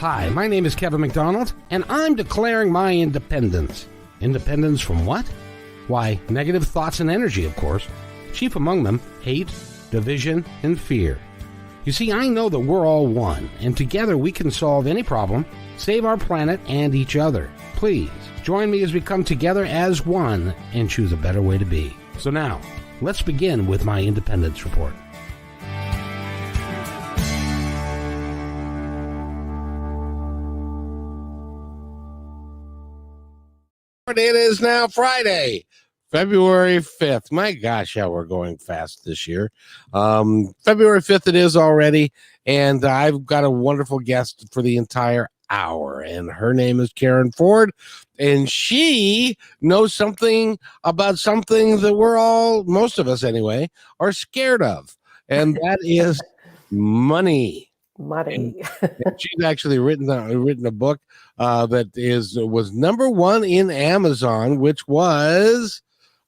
Hi, my name is Kevin McDonald, and I'm declaring my independence. Independence from what? Why, negative thoughts and energy, of course. Chief among them, hate, division, and fear. You see, I know that we're all one, and together we can solve any problem, save our planet and each other. Please, join me as we come together as one and choose a better way to be. So now, let's begin with my independence report. It is now Friday, February 5th. My gosh, how we're going fast this year. February 5th it is already, and I've got a wonderful guest for the entire hour, and her name is Karen Ford, and she knows something about something that we're all, most of us anyway, are scared of, and that is money. Money. And she's actually written a book that was number one in Amazon, which was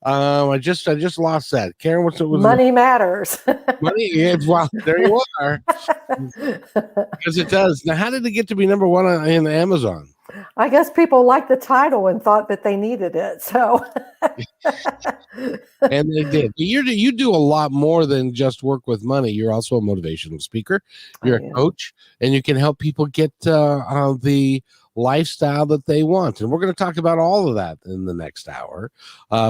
I just lost that. Karen, what's it? Money matters. Money. It's, well, there you are. Because it does. Now, how did it get to be number one in Amazon? I guess people liked the title and thought that they needed it. So, and they did. You do a lot more than just work with money. You're also a motivational speaker. You're a coach, and you can help people get the lifestyle that they want. And we're going to talk about all of that in the next hour.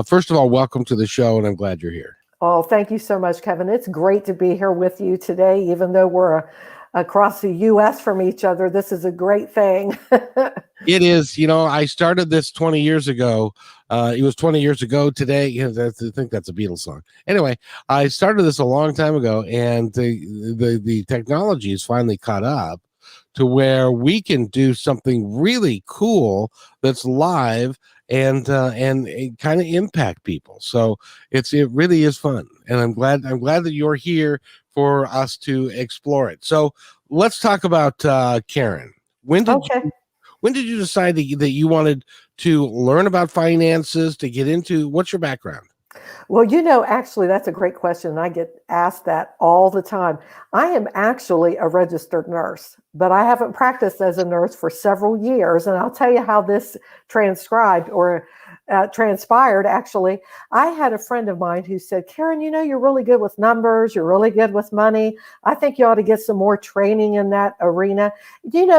First of all, welcome to the show, and I'm glad you're here. Oh, thank you so much, Kevin. It's great to be here with you today, even though we're across the U.S. from each other. This is a great thing. It is. You know, I started this 20 years ago. It was 20 years ago today. You know, I think that's a Beatles song. Anyway, I started this a long time ago, and the technology is finally caught up to where we can do something really cool that's live and kind of impact people. So it really is fun, and I'm glad that you're here for us to explore it. So let's talk about Karen. When did you decide that you wanted to learn about finances, to get into, what's your background? Well, actually, that's a great question. I get asked that all the time. I am actually a registered nurse, but I haven't practiced as a nurse for several years. And I'll tell you how this transpired. Actually, I had a friend of mine who said, Karen, you're really good with numbers. You're really good with money. I think you ought to get some more training in that arena.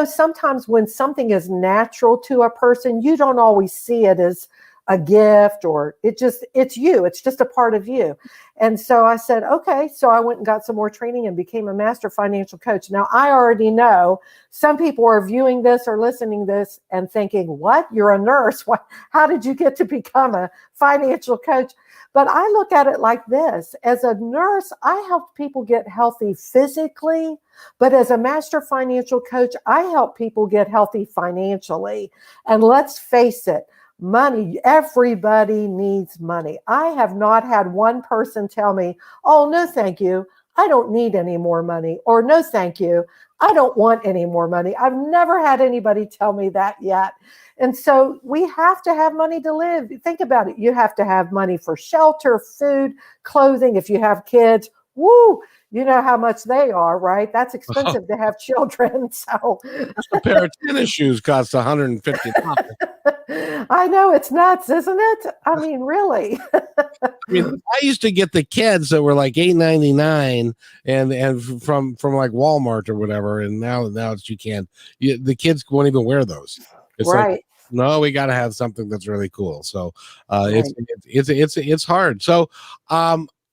Sometimes when something is natural to a person, you don't always see it as a gift, or it's you. It's just a part of you. And so I said, okay. So I went and got some more training and became a master financial coach. Now, I already know some people are viewing this or listening to this and thinking, what? You're a nurse. How did you get to become a financial coach? But I look at it like this. As a nurse, I help people get healthy physically, but as a master financial coach, I help people get healthy financially. And let's face it, money, everybody needs money. I have not had one person tell me, oh, no, thank you, I don't need any more money, or no, thank you, I don't want any more money. I've never had anybody tell me that yet. And so we have to have money to live. Think about it. You have to have money for shelter, food, clothing. If you have kids, woo, you know how much they are, right? That's expensive to have children. So just a pair of tennis shoes costs $150. I know, it's nuts, isn't it? I mean, really. I used to get the kids that were like $8.99 and from like Walmart or whatever, and now it's the kids won't even wear those. It's right. Like, no, we got to have something that's really cool. So it's hard. So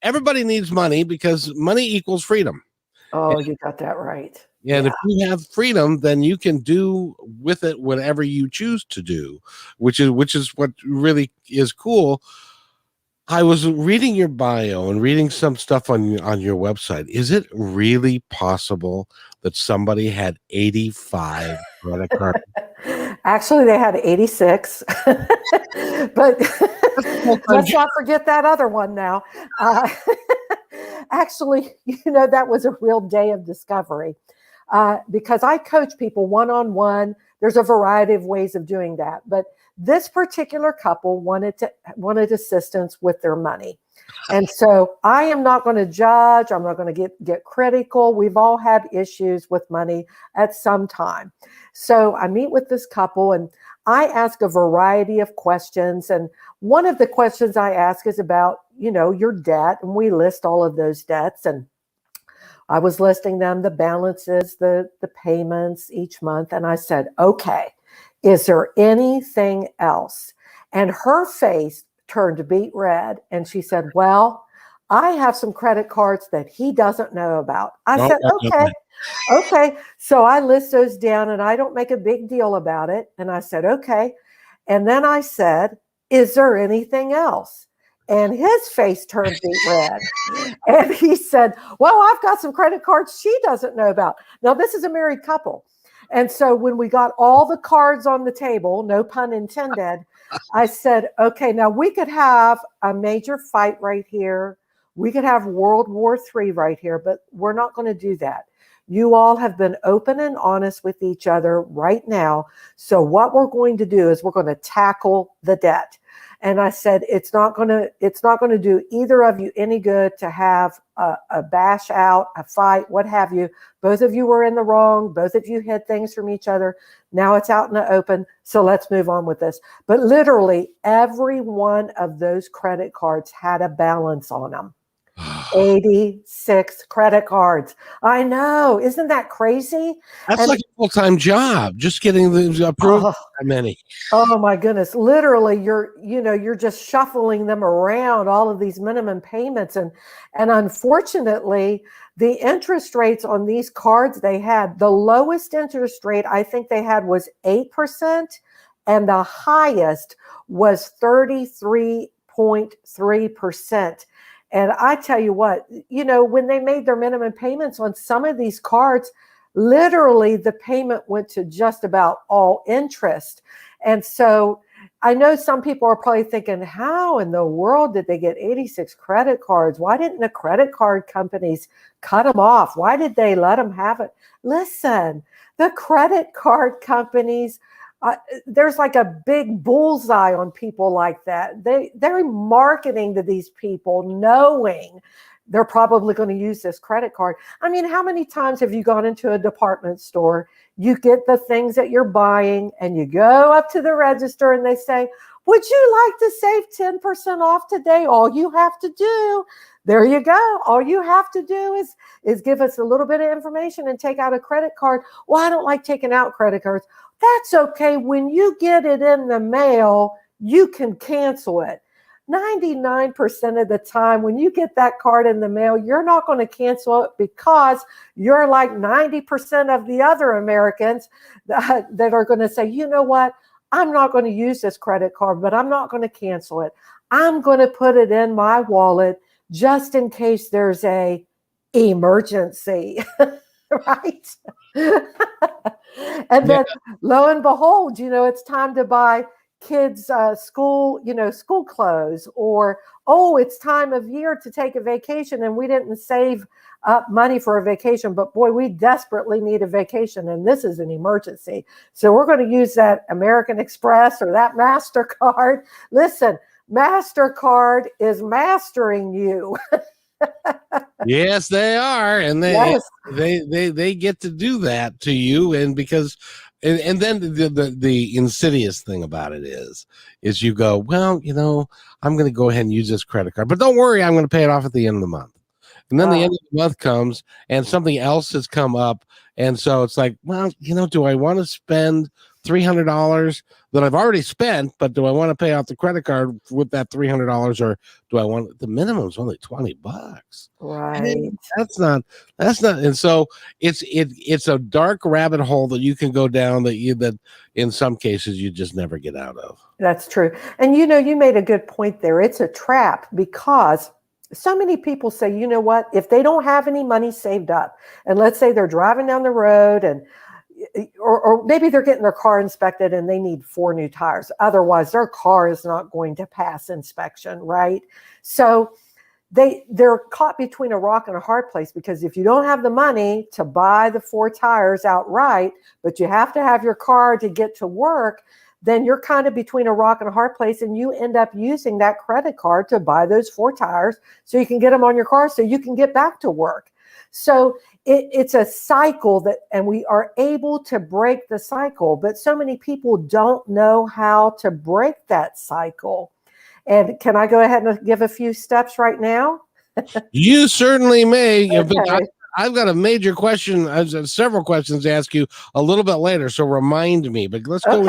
everybody needs money because money equals freedom. Oh, you got that right. And if you have freedom, then you can do with it whatever you choose to do, which is what really is cool. I was reading your bio and reading some stuff on your website. Is it really possible that somebody had 85 credit cards? Actually, they had 86, but let's not forget that other one now. Actually, that was a real day of discovery because I coach people one-on-one, there's a variety of ways of doing that. But this particular couple wanted assistance with their money. And so I am not going to judge. I'm not going to get critical. We've all had issues with money at some time. So I meet with this couple and I ask a variety of questions. And one of the questions I ask is about, your debt. And we list all of those debts. And I was listing them, the balances, the payments each month. And I said, okay, is there anything else? And her face turned beet red. And she said, well, I have some credit cards that he doesn't know about. I said, okay. So I list those down and I don't make a big deal about it. And I said, okay. And then I said, is there anything else? And his face turned beet red. And he said, well, I've got some credit cards she doesn't know about. Now, this is a married couple. And so when we got all the cards on the table, no pun intended, I said, okay, now we could have a major fight right here. We could have World War III right here, but we're not going to do that. You all have been open and honest with each other right now. So what we're going to do is we're going to tackle the debt. And I said, it's not going to do either of you any good to have a bash out, a fight, what have you. Both of you were in the wrong. Both of you hid things from each other. Now it's out in the open. So let's move on with this. But literally every one of those credit cards had a balance on them. 86 credit cards. I know. Isn't that crazy? That's like a full-time job, just getting the approved. How many? Oh my goodness. Literally, you're just shuffling them around, all of these minimum payments. And unfortunately, the interest rates on these cards they had, the lowest interest rate I think they had was 8%, and the highest was 33.3%. And I tell you what, when they made their minimum payments on some of these cards, literally the payment went to just about all interest. And so I know some people are probably thinking, how in the world did they get 86 credit cards? Why didn't the credit card companies cut them off? Why did they let them have it? Listen, the credit card companies, there's like a big bullseye on people like that. They're marketing to these people knowing they're probably going to use this credit card. I mean, how many times have you gone into a department store, you get the things that you're buying and you go up to the register and they say, would you like to save 10% off today? All you have to do, there you go. All you have to do is give us a little bit of information and take out a credit card. Well, I don't like taking out credit cards. That's okay. When you get it in the mail, you can cancel it. 99% of the time, when you get that card in the mail, you're not going to cancel it because you're like 90% of the other Americans that are going to say, you know what? I'm not going to use this credit card, but I'm not going to cancel it. I'm going to put it in my wallet just in case there's a emergency, right? And then lo and behold, it's time to buy kids school clothes, or, oh, it's time of year to take a vacation and we didn't save up money for a vacation, but boy, we desperately need a vacation and this is an emergency. So we're going to use that American Express or that MasterCard. Listen, MasterCard is mastering you. Yes, they are, and they get to do that to you, and because, and then the insidious thing about it is you go, well, I'm going to go ahead and use this credit card, but don't worry, I'm going to pay it off at the end of the month. And then the end of the month comes and something else has come up. And so it's like, well, do I want to spend $300 that I've already spent, but do I want to pay off the credit card with that $300, or do I want the minimum is only $20? Right. That's not. And so it's a dark rabbit hole that you can go down that in some cases you just never get out of. That's true. And you made a good point there. It's a trap because so many people say, you know what, if they don't have any money saved up, and let's say they're driving down the road and or maybe they're getting their car inspected and they need 4 new tires. Otherwise, their car is not going to pass inspection, right? So they're caught between a rock and a hard place, because if you don't have the money to buy the 4 tires outright, but you have to have your car to get to work, then you're kind of between a rock and a hard place, and you end up using that credit card to buy those 4 tires so you can get them on your car so you can get back to work. So it's a cycle and we are able to break the cycle, but so many people don't know how to break that cycle. And can I go ahead and give a few steps right now? You certainly may. Okay. But I've got a major question, several questions to ask you a little bit later, so remind me. But let's go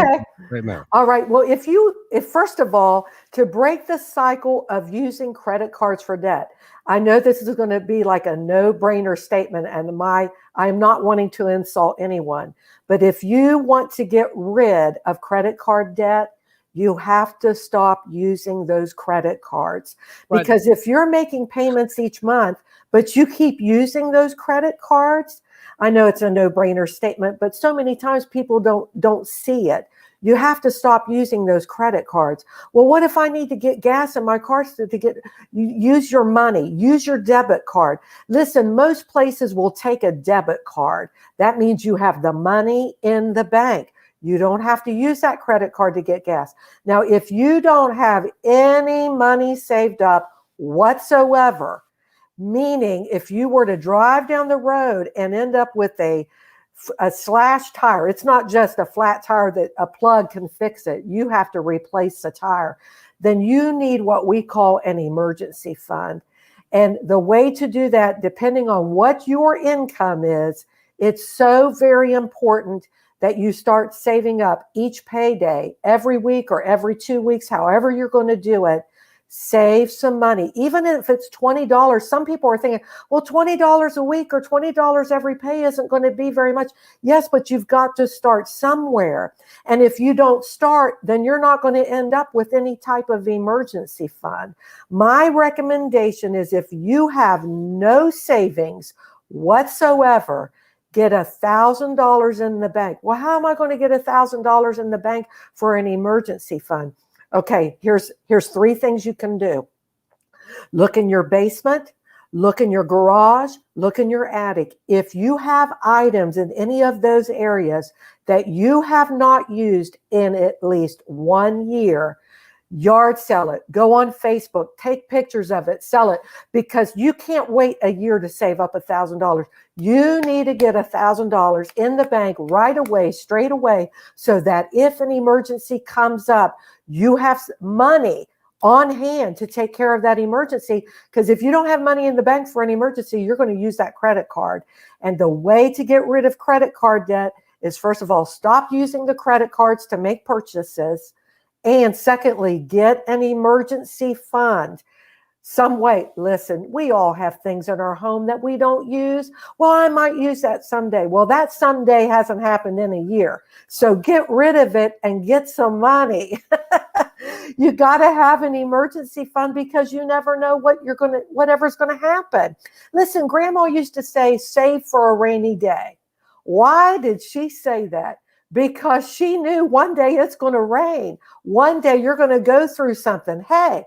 right now. All right. Well, if first of all, to break the cycle of using credit cards for debt, I know this is going to be like a no-brainer statement, and I'm not wanting to insult anyone, but if you want to get rid of credit card debt, you have to stop using those credit cards. Because if you're making payments each month, but you keep using those credit cards, I know it's a no-brainer statement, but so many times people don't see it. You have to stop using those credit cards. Well, what if I need to get gas in my car use your money, use your debit card. Listen, most places will take a debit card. That means you have the money in the bank. You don't have to use that credit card to get gas. Now, if you don't have any money saved up whatsoever, meaning if you were to drive down the road and end up with a slash tire, it's not just a flat tire that a plug can fix it. You have to replace the tire. Then you need what we call an emergency fund. And the way to do that, depending on what your income is, it's so very important that you start saving up each payday, every week or every 2 weeks, however you're going to do it. Save some money, even if it's $20. Some people are thinking, well, $20 a week or $20 every pay isn't going to be very much. Yes, but you've got to start somewhere. And if you don't start, then you're not going to end up with any type of emergency fund. My recommendation is, if you have no savings whatsoever, get $1,000 in the bank. Well, how am I going to get $1,000 in the bank for an emergency fund? Okay, here's 3 things you can do. Look in your basement, look in your garage, look in your attic. If you have items in any of those areas that you have not used in at least 1 year, yard sale it. Go on Facebook, take pictures of it, sell it, because you can't wait a year to save up $1,000. You need to get $1,000 in the bank right away, straight away, so that if an emergency comes up, you have money on hand to take care of that emergency. Because if you don't have money in the bank for an emergency, you're going to use that credit card. And the way to get rid of credit card debt is, first of all, stop using the credit cards to make purchases. And secondly, get an emergency fund. Some way. Listen, we all have things in our home that we don't use. Well, I might use that someday. Well, that someday hasn't happened in a year. So get rid of it and get some money. You got to have an emergency fund, because you never know whatever's going to happen. Listen, Grandma used to say, save for a rainy day. Why did she say that? Because she knew one day it's going to rain. One day you're going to go through something. Hey,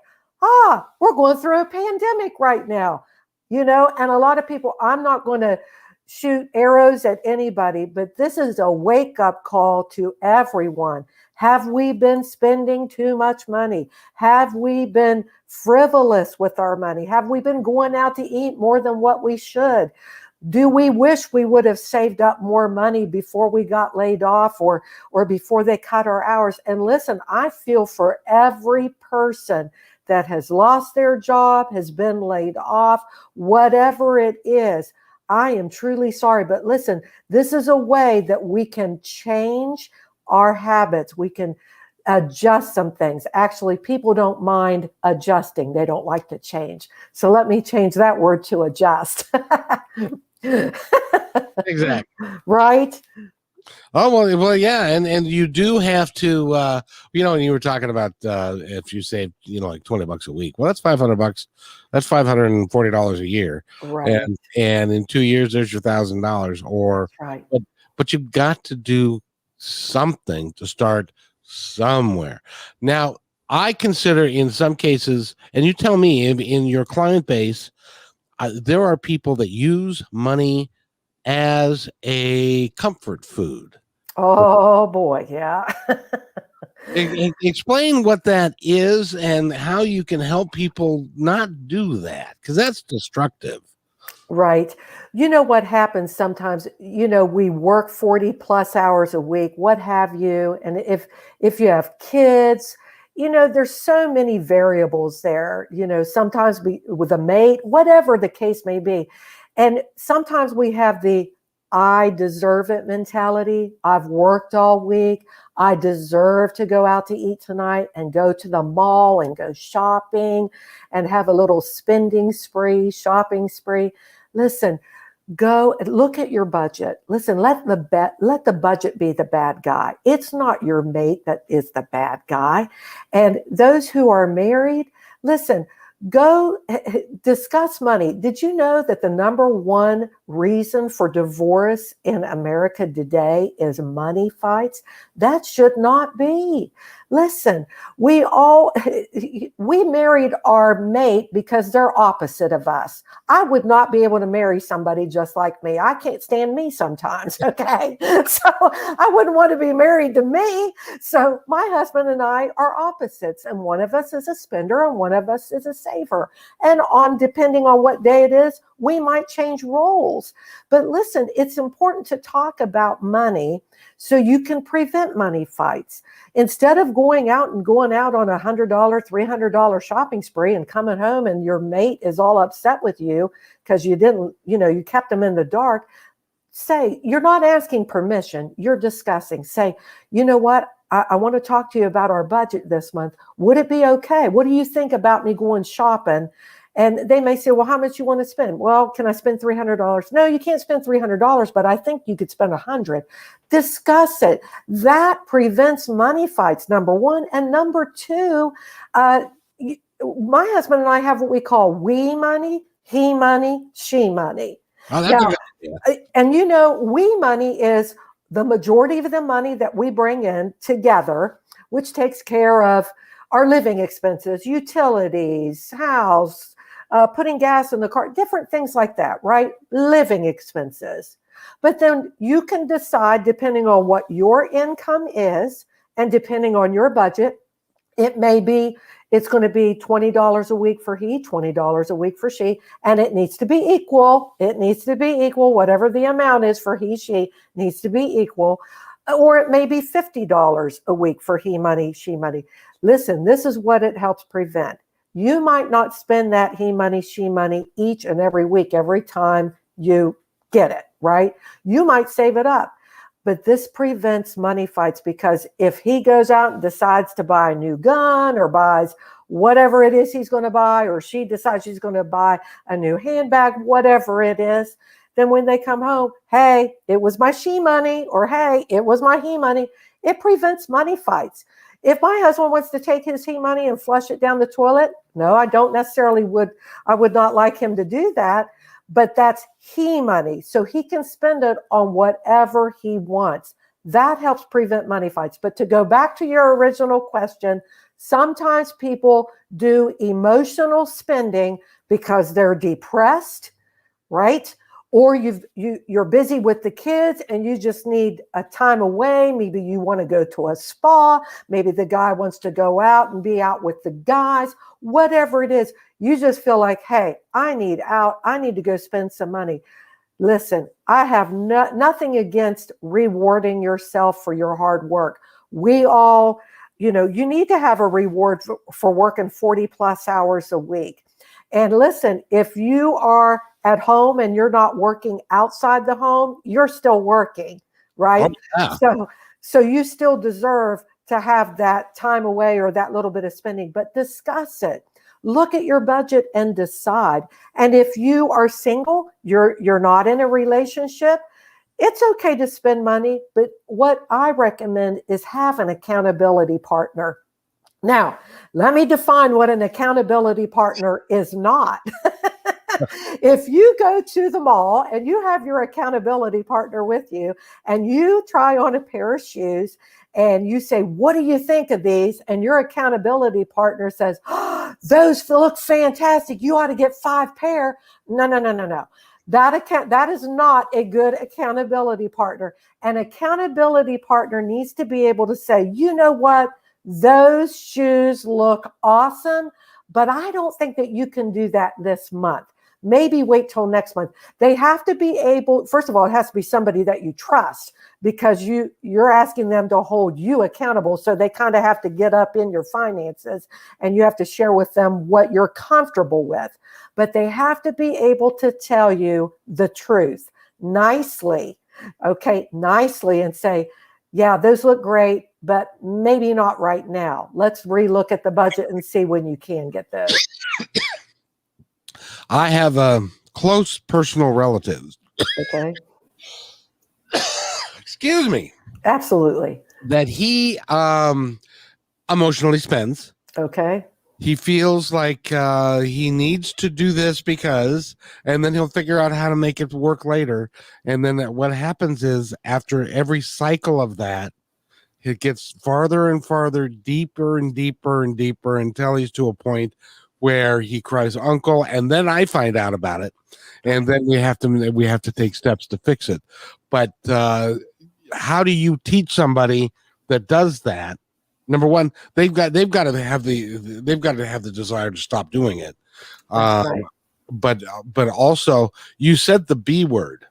we're going through a pandemic right now, and a lot of people, I'm not going to shoot arrows at anybody, but this is a wake-up call to everyone. Have we been spending too much money? Have we been frivolous with our money? Have we been going out to eat more than what we should? Do we wish we would have saved up more money before we got laid off or before they cut our hours? And listen, I feel for every person that has lost their job, has been laid off, whatever it is. I am truly sorry. But listen, this is a way that we can change our habits. We can adjust some things. Actually, people don't mind adjusting. They don't like to change. So let me change that word to adjust. Exactly. Right? Oh, well, yeah, and you do have to, and you were talking about if you save, like $20 a week. Well, that's $500. That's $540 a year, right? And in 2 years, there's your $1,000. Or, right. But you've got to do something to start somewhere. Now, I consider in some cases, and you tell me in your client base, there are people that use money as a comfort food. Oh boy, yeah. Explain what that is and how you can help people not do that, because that's destructive. Right. You know what happens sometimes, we work 40 plus hours a week, what have you. And if you have kids, there's so many variables there, sometimes with a mate, whatever the case may be. And sometimes we have the I deserve it mentality. I've worked all week. I deserve to go out to eat tonight and go to the mall and go shopping and have a little spending spree, shopping spree. Listen, go look at your budget. Listen, let the budget be the bad guy. It's not your mate that is the bad guy. And those who are married, listen, go discuss money. Did you know that the number one reason for divorce in America today is money fights? That should not be. Listen, we married our mate because they're opposite of us. I would not be able to marry somebody just like me. I can't stand me sometimes. Okay. So I wouldn't want to be married to me. So my husband and I are opposites, and one of us is a spender and one of us is a saver. And depending on what day it is, we might change roles. But listen, it's important to talk about money so you can prevent money fights. Instead of going out on $100, $300 shopping spree and coming home and your mate is all upset with you because you kept them in the dark, say, you're not asking permission, you're discussing. Say, you know what? I want to talk to you about our budget this month. Would it be okay? What do you think about me going shopping? And they may say, well, how much you want to spend? Well, can I spend $300? No, you can't spend $300, but I think you could spend $100. Discuss it. That prevents money fights, number one. And number two, my husband and I have what we call we money, he money, she money. Oh, that's a good idea. And we money is the majority of the money that we bring in together, which takes care of our living expenses, utilities, house, putting gas in the car, different things like that, right? Living expenses. But then you can decide, depending on what your income is and depending on your budget, it's going to be $20 a week for he, $20 a week for she, and it needs to be equal. It needs to be equal. Whatever the amount is for he, she needs to be equal. Or it may be $50 a week for he money, she money. Listen, this is what it helps prevent. You might not spend that he money, she money each and every week, every time you get it, right? You might save it up. But this prevents money fights, because if he goes out and decides to buy a new gun or buys whatever it is he's going to buy, or she decides she's going to buy a new handbag, whatever it is, then when they come home, hey, it was my she money, or hey, it was my he money. It prevents money fights. If my husband wants to take his he money and flush it down the toilet, no, I would not like him to do that. But that's he money. So he can spend it on whatever he wants. That helps prevent money fights. But to go back to your original question, sometimes people do emotional spending because they're depressed, right? Or you're busy with the kids and you just need a time away. Maybe you want to go to a spa. Maybe the guy wants to go out and be out with the guys. Whatever it is, you just feel like, hey, I need out. I need to go spend some money. Listen, I have nothing against rewarding yourself for your hard work. We all, you need to have a reward for working 40 plus hours a week. And listen, if you are at home and you're not working outside the home, you're still working, right? Oh, yeah. So you still deserve to have that time away or that little bit of spending, but discuss it. Look at your budget and decide. And if you are single, you're not in a relationship, it's okay to spend money, but what I recommend is have an accountability partner. Now, let me define what an accountability partner is not. If you go to the mall and you have your accountability partner with you and you try on a pair of shoes and you say, what do you think of these? And your accountability partner says, oh, those look fantastic. You ought to get 5 pair. No, no, no, no, no. That is not a good accountability partner. An accountability partner needs to be able to say, you know what? Those shoes look awesome, but I don't think that you can do that this month. Maybe wait till next month. They have to be able, first of all, it has to be somebody that you trust, because you're asking them to hold you accountable. So they kind of have to get up in your finances, and you have to share with them what you're comfortable with. But they have to be able to tell you the truth nicely, okay, nicely, and say, yeah, those look great, but maybe not right now. Let's relook at the budget and see when you can get those. I have close personal relatives. Okay. Excuse me. Absolutely. That he emotionally spends. Okay. He feels like he needs to do this because, and then he'll figure out how to make it work later. And then what happens is, after every cycle of that, it gets farther and farther, deeper and deeper and deeper, until he's to a point where he cries uncle, and then I find out about it, and then we have to take steps to fix it. But how do you teach somebody that does that? Number one, they've got to have the desire to stop doing it. Right. But also, you said the B word.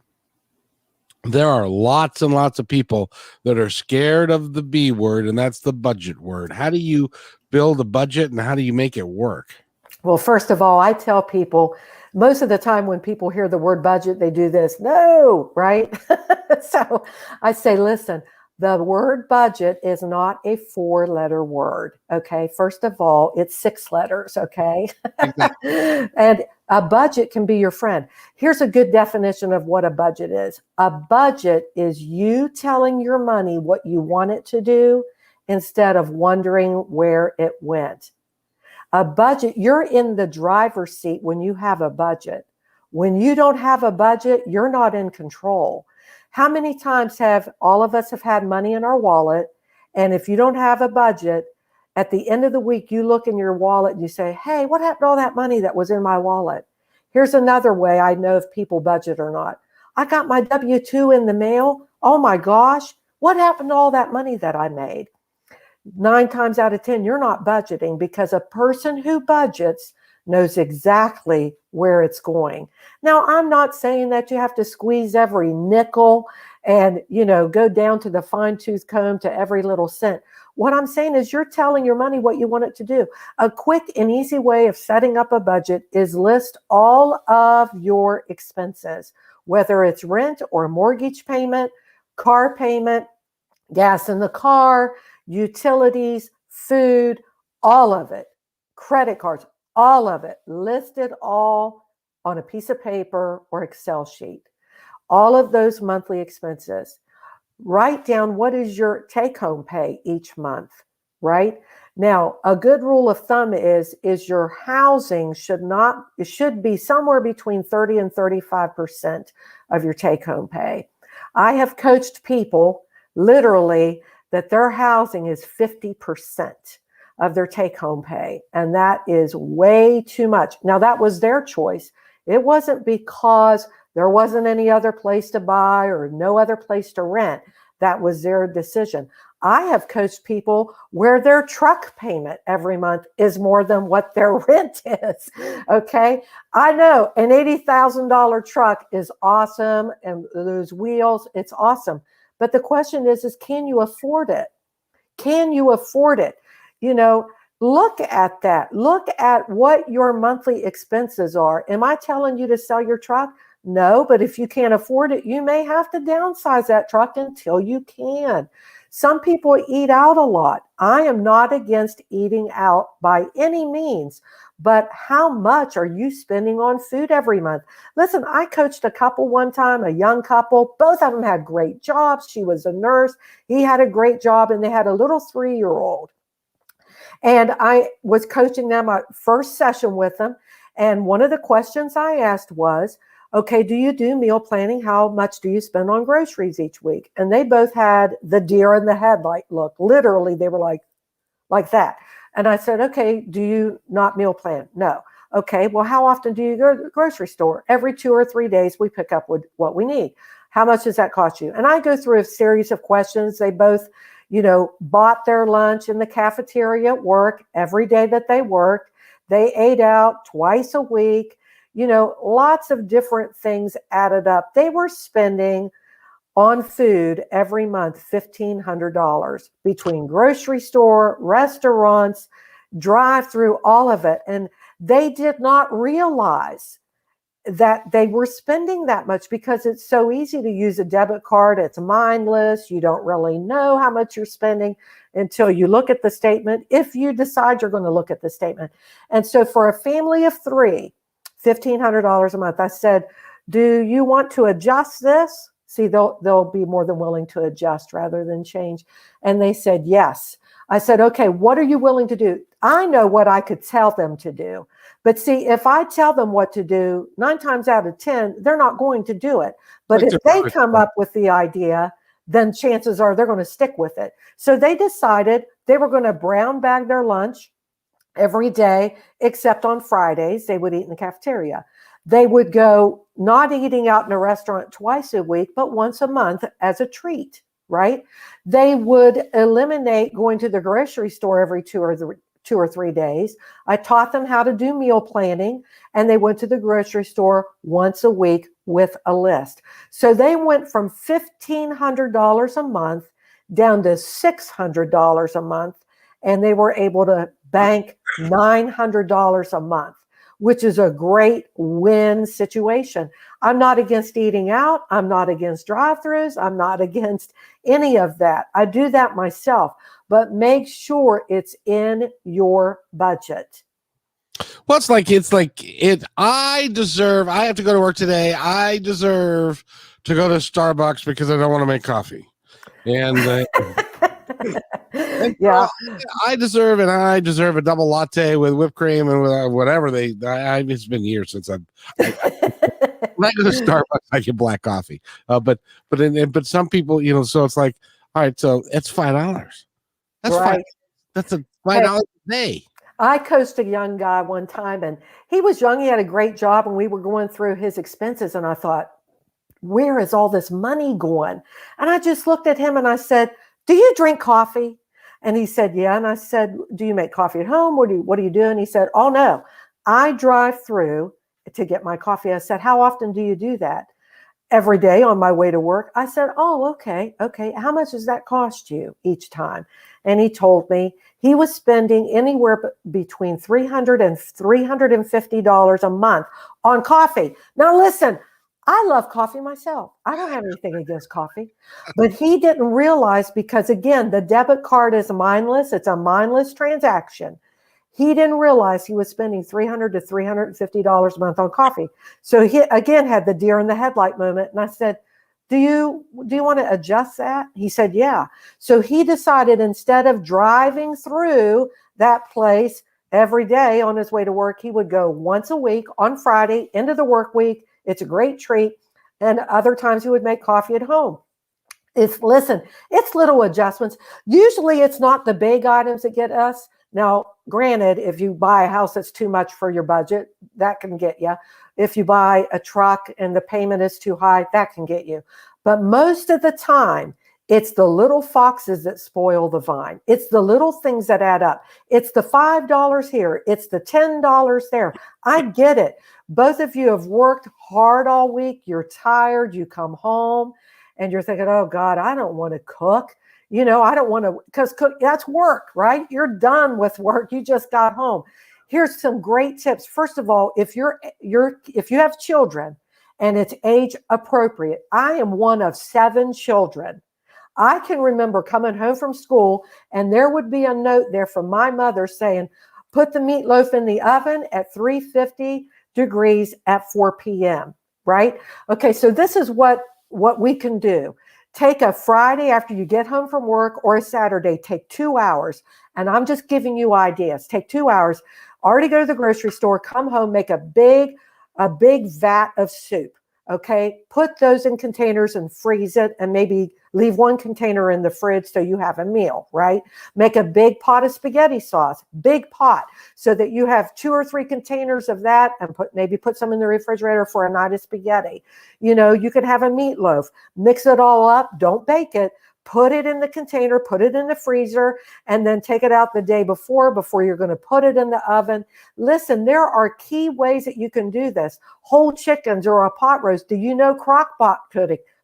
There are lots and lots of people that are scared of the B word, and that's the budget word. How do you build a budget, and how do you make it work? Well, first of all, I tell people, most of the time when people hear the word budget, they do this, no, right? So I say, listen, the word budget is not a 4-letter word, okay? First of all, it's 6 letters, okay? Exactly. And a budget can be your friend. Here's a good definition of what a budget is. A budget is you telling your money what you want it to do instead of wondering where it went. A budget, you're in the driver's seat when you have a budget. When you don't have a budget, you're not in control. How many times have all of us have had money in our wallet, and if you don't have a budget, at the end of the week, you look in your wallet and you say, hey, what happened to all that money that was in my wallet? Here's another way I know if people budget or not. I got my W-2 in the mail. Oh my gosh, what happened to all that money that I made? 9 times out of 10, you're not budgeting, because a person who budgets knows exactly where it's going. Now, I'm not saying that you have to squeeze every nickel and, go down to the fine-tooth comb to every little cent. What I'm saying is you're telling your money what you want it to do. A quick and easy way of setting up a budget is list all of your expenses, whether it's rent or mortgage payment, car payment, gas in the car, utilities, food, all of it, credit cards, all of it, list it all on a piece of paper or Excel sheet. All of those monthly expenses. Write down what is your take-home pay each month, right? Now, a good rule of thumb is your housing should be somewhere between 30 and 35% of your take-home pay. I have coached people literally that their housing is 50% of their take-home pay, and that is way too much. Now, that was their choice. It wasn't because there wasn't any other place to buy or no other place to rent. That was their decision. I have coached people where their truck payment every month is more than what their rent is, okay? I know an $80,000 truck is awesome, and those wheels, it's awesome. But the question is can you afford it? Can you afford it? Look at that. Look at what your monthly expenses are. Am I telling you to sell your truck? No, but if you can't afford it, you may have to downsize that truck until you can. Some people eat out a lot. I am not against eating out by any means, but how much are you spending on food every month? Listen, I coached a couple one time, a young couple. Both of them had great jobs. She was a nurse. He had a great job, and they had a little 3-year-old. And I was coaching them, my first session with them. And one of the questions I asked was, okay, do you do meal planning? How much do you spend on groceries each week? And they both had the deer in the headlight look. Literally, they were like that. And I said, okay, do you not meal plan? No. Okay, well, how often do you go to the grocery store? Every 2 or 3 days, we pick up what we need. How much does that cost you? And I go through a series of questions. They both, bought their lunch in the cafeteria at work every day that they worked. They ate out twice a week. Lots of different things added up. They were spending on food every month $1,500 between grocery store, restaurants, drive-through, all of it. And they did not realize that they were spending that much because it's so easy to use a debit card. It's mindless. You don't really know how much you're spending until you look at the statement, if you decide you're going to look at the statement. And so for a family of 3, $1,500 a month, I said, do you want to adjust this? See, they'll be more than willing to adjust rather than change. And they said, yes. I said, okay, what are you willing to do? I know what I could tell them to do. But see, if I tell them what to do, 9 times out of 10, they're not going to do it. But if they come up with the idea, then chances are they're going to stick with it. So they decided they were going to brown bag their lunch every day, except on Fridays. They would eat in the cafeteria. They would go not eating out in a restaurant twice a week, but once a month as a treat, right? They would eliminate going to the grocery store every 2 or 3 days. I taught them how to do meal planning, and they went to the grocery store once a week with a list. So they went from $1,500 a month down to $600 a month, and they were able to bank $900 a month, which is a great win situation. I'm not against eating out. I'm not against drive-thrus. I'm not against any of that. I do that myself, but make sure it's in your budget. Well, I have to go to work today. I deserve to go to Starbucks because I don't want to make coffee. And yeah, I deserve a double latte with whipped cream and with whatever it's been years since when I go to Starbucks, I get black coffee. But some people, so it's like, all right, so it's $5. That's right. That's $5 a day. I coached a young guy one time, and he was young. He had a great job, and we were going through his expenses. And I thought, where is all this money going? And I just looked at him and I said, do you drink coffee? And he said, yeah. And I said, do you make coffee at home? What do you do? And he said, oh, no, I drive through to get my coffee. I said, how often do you do that? Every day on my way to work. I said, oh, okay. How much does that cost you each time? And he told me he was spending anywhere between $300 and $350 a month on coffee. Now, listen, I love coffee myself. I don't have anything against coffee, but he didn't realize, because again, the debit card is mindless. It's a mindless transaction. He didn't realize he was spending $300 to $350 a month on coffee. So he again had the deer in the headlight moment. And I said, do you want to adjust that? He said, yeah. So he decided, instead of driving through that place every day on his way to work, he would go once a week on Friday into the work week. It's a great treat. And other times he would make coffee at home. It's little adjustments. Usually it's not the big items that get us. Now, granted, if you buy a house that's too much for your budget, that can get you. If you buy a truck and the payment is too high, that can get you. But most of the time, it's the little foxes that spoil the vine. It's the little things that add up. It's the $5 here. It's the $10 there. I get it. Both of you have worked hard all week. You're tired. You come home and you're thinking, oh God, I don't want to cook. I don't want to, because cook, that's work, right? You're done with work. You just got home. Here's some great tips. First of all, if you have children and it's age appropriate, I am one of 7 children. I can remember coming home from school and there would be a note there from my mother saying, put the meatloaf in the oven at 350 degrees at 4 p.m., right? Okay, so this is what we can do. Take a Friday after you get home from work, or a Saturday, take 2 hours. And I'm just giving you ideas. Take 2 hours, already go to the grocery store, come home, make a big vat of soup. Okay, put those in containers and freeze it, and maybe leave one container in the fridge so you have a meal, right? Make a big pot of spaghetti sauce, big pot, so that you have 2 or 3 containers of that, and maybe put some in the refrigerator for a night of spaghetti. You could have a meatloaf, mix it all up, don't bake it, put it in the container, put it in the freezer, and then take it out the day before you're going to put it in the oven. Listen, there are key ways that you can do this. Whole chickens or a pot roast. Do you know crock pot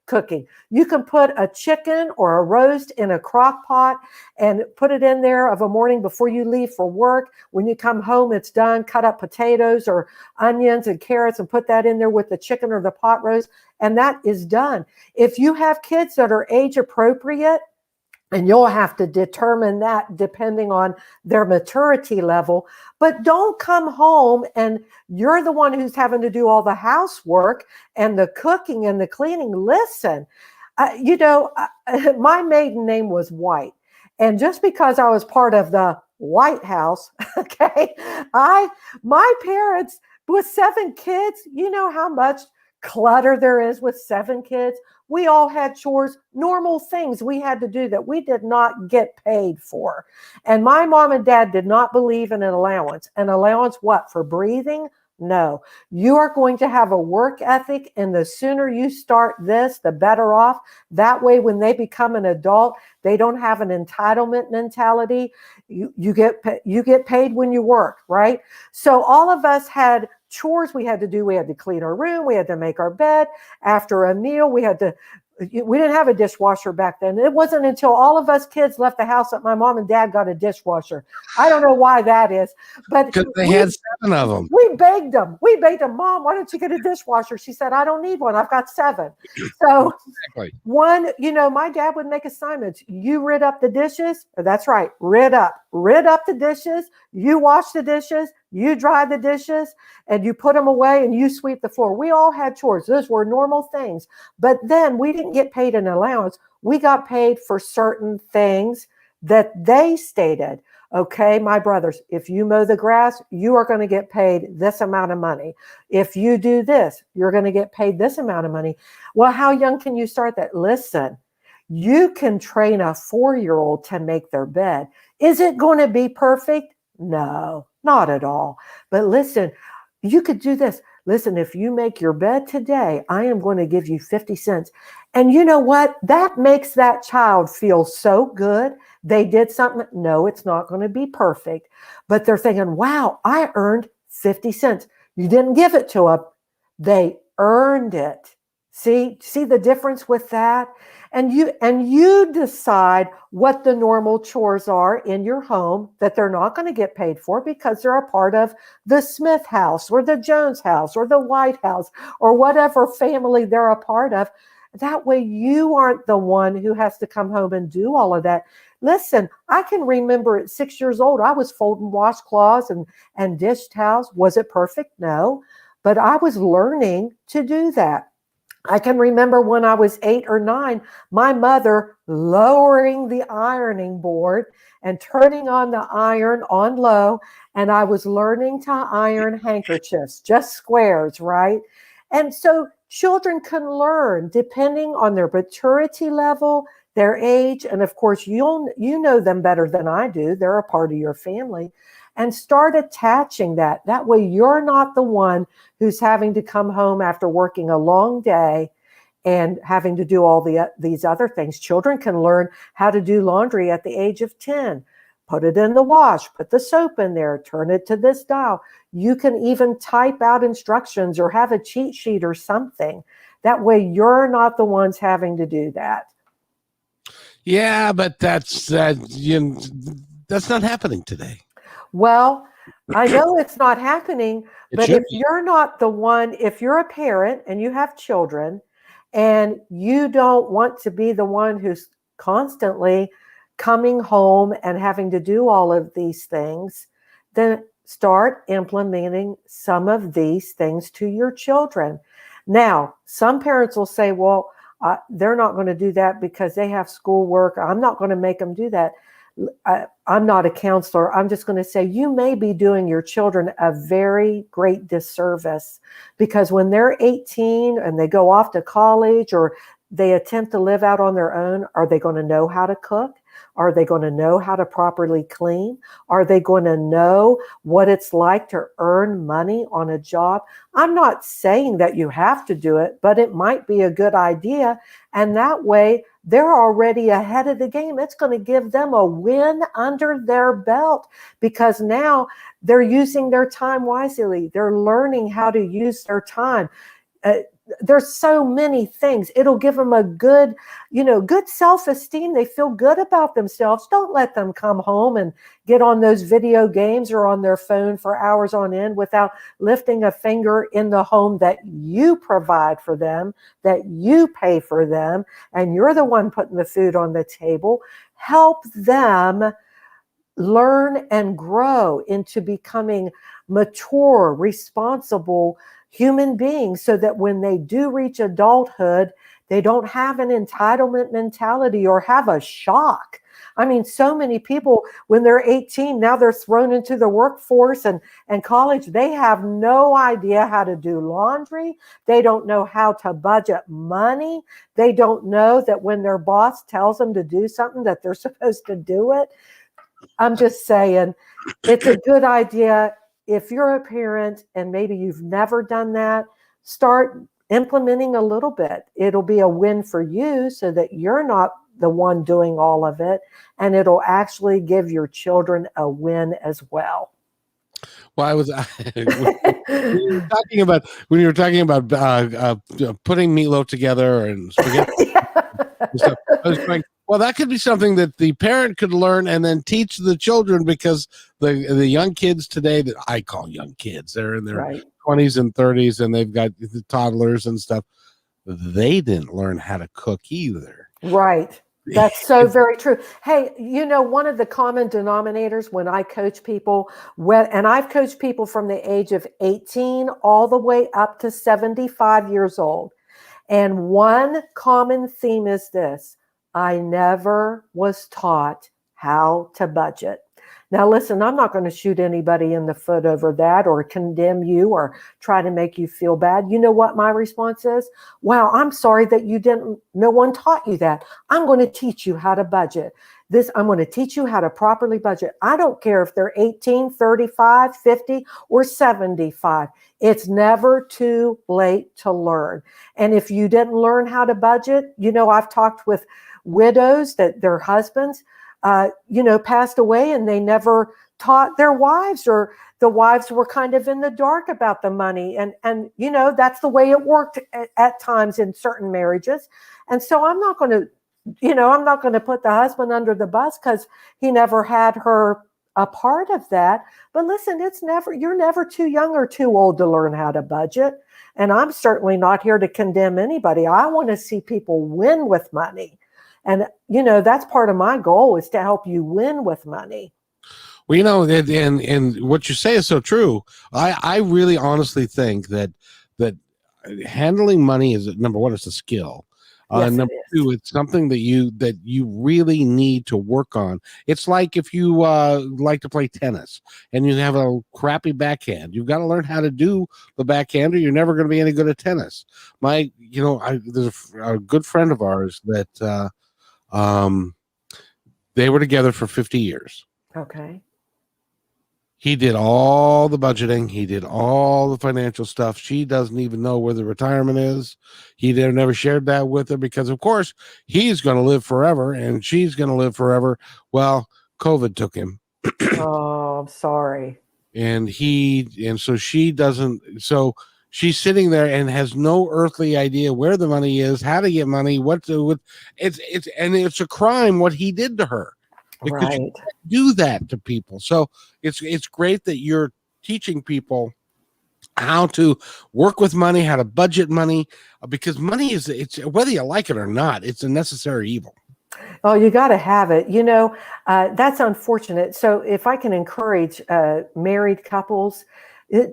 cooking? You can put a chicken or a roast in a crock pot and put it in there of a morning before you leave for work. When you come home, it's done. Cut up potatoes or onions and carrots and put that in there with the chicken or the pot roast, and that is done. If you have kids that are age appropriate, and you'll have to determine that depending on their maturity level. But don't come home and you're the one who's having to do all the housework and the cooking and the cleaning. Listen, my maiden name was White. And just because I was part of the White House, okay, my parents, with 7 kids, you know how much clutter there is with 7 kids. We all had chores, normal things we had to do that we did not get paid for. And my mom and dad did not believe in an allowance. An allowance what? For breathing? No. You are going to have a work ethic, and the sooner you start this, the better off. That way, when they become an adult, they don't have an entitlement mentality. You get paid when you work, right? So all of us had chores we had to do. We had to clean our room. We had to make our bed. After a meal, we didn't have a dishwasher back then. It wasn't until all of us kids left the house that my mom and dad got a dishwasher. I don't know why that is, but because they had 7 of them. We begged them. Mom, why don't you get a dishwasher? She said, I don't need one. I've got 7. So Exactly. my dad would make assignments. You rid up the dishes. That's right. Rid up the dishes. You wash the dishes. You dry the dishes, and you put them away, and you sweep the floor. We all had chores. Those were normal things. But then we didn't get paid an allowance. We got paid for certain things that they stated. Okay, my brothers, if you mow the grass, you are going to get paid this amount of money. If you do this, you're going to get paid this amount of money. Well, how young can you start that? Listen, you can train a 4-year-old to make their bed. Is it going to be perfect? No, not at all. But listen, you could do this. Listen, if you make your bed today, I am going to give you 50 cents. And you know what? That makes that child feel so good. They did something. No, it's not going to be perfect. But they're thinking, wow, I earned 50 cents. You didn't give it to them. They earned it. See the difference with that? And you decide what the normal chores are in your home that they're not going to get paid for because they're a part of the Smith house or the Jones house or the White house or whatever family they're a part of. That way you aren't the one who has to come home and do all of that. Listen, I can remember at 6 years old, I was folding washcloths and dish towels. Was it perfect? No, but I was learning to do that. I can remember when I was 8 or 9, my mother lowering the ironing board and turning on the iron on low, and I was learning to iron handkerchiefs, just squares, right? And so children can learn depending on their maturity level, their age, and of course, you know them better than I do. They're a part of your family. And start attaching that. That way you're not the one who's having to come home after working a long day and having to do all these other things. Children can learn how to do laundry at the age of 10. Put it in the wash, put the soap in there, turn it to this dial. You can even type out instructions or have a cheat sheet or something. That way you're not the ones having to do that. Yeah, but that's not happening today. Well, I know it's not happening, but if you're not the one, if you're a parent and you have children and you don't want to be the one who's constantly coming home and having to do all of these things, then start implementing some of these things to your children. Now, some parents will say, well, they're not going to do that because they have schoolwork. I'm not going to make them do that. I'm not a counselor. I'm just going to say you may be doing your children a very great disservice, because when they're 18 and they go off to college or they attempt to live out on their own, are they going to know how to cook? Are they going to know how to properly clean? Are they going to know what it's like to earn money on a job? I'm not saying that you have to do it, but it might be a good idea. And that way, they're already ahead of the game. It's going to give them a win under their belt, because now they're using their time wisely. They're learning how to use their time. There's so many things. It'll give them a good, good self-esteem. They feel good about themselves. Don't let them come home and get on those video games or on their phone for hours on end without lifting a finger in the home that you provide for them, that you pay for them, and you're the one putting the food on the table. Help them learn and grow into becoming mature, responsible human beings, so that when they do reach adulthood, they don't have an entitlement mentality or have a shock. I mean, so many people, when they're 18, now they're thrown into the workforce and college. They have no idea how to do laundry. They don't know how to budget money. They don't know that when their boss tells them to do something, that they're supposed to do it. I'm just saying, it's a good idea. If you're a parent and maybe you've never done that, start implementing a little bit. It'll be a win for you, so that you're not the one doing all of it, and it'll actually give your children a win as well. Well, I was when you were talking about putting meatloaf together and spaghetti. And stuff, I was like, well, that could be something that the parent could learn and then teach the children, because the young kids today, that I call young kids, they're in their 20s and 30s, and they've got the toddlers and stuff. They didn't learn how to cook either. Right. That's so very true. Hey, one of the common denominators when I coach people, and I've coached people from the age of 18 all the way up to 75 years old. And one common theme is this: I never was taught how to budget. Now, listen, I'm not going to shoot anybody in the foot over that or condemn you or try to make you feel bad. You know what my response is? Wow, I'm sorry that no one taught you that. I'm going to teach you how to budget. I'm going to teach you how to properly budget. I don't care if they're 18, 35, 50, or 75. It's never too late to learn. And if you didn't learn how to budget, I've talked with widows that their husbands, passed away, and they never taught their wives, or the wives were kind of in the dark about the money. And that's the way it worked at times in certain marriages. And so I'm not going to put the husband under the bus because he never had her a part of that. But listen, you're never too young or too old to learn how to budget. And I'm certainly not here to condemn anybody. I want to see people win with money. And, that's part of my goal, is to help you win with money. Well, and what you say is so true. I really honestly think that handling money is, number one, it's a skill. Yes, number two, it's something that you really need to work on. It's like if you like to play tennis and you have a crappy backhand, you've got to learn how to do the backhand, or you're never going to be any good at tennis. There's a good friend of ours that they were together for 50 years. Okay. He did all the budgeting. He did all the financial stuff. She doesn't even know where the retirement is. He never shared that with her, because, of course, he's going to live forever and she's going to live forever. Well, COVID took him. Oh, I'm sorry. And so she doesn't. So she's sitting there and has no earthly idea where the money is, how to get money, it's a crime what he did to her. Because you can't do that to people. So it's great that you're teaching people how to work with money, how to budget money, because money it's whether you like it or not, it's a necessary evil. Oh, you got to have it. That's unfortunate. So if I can encourage married couples,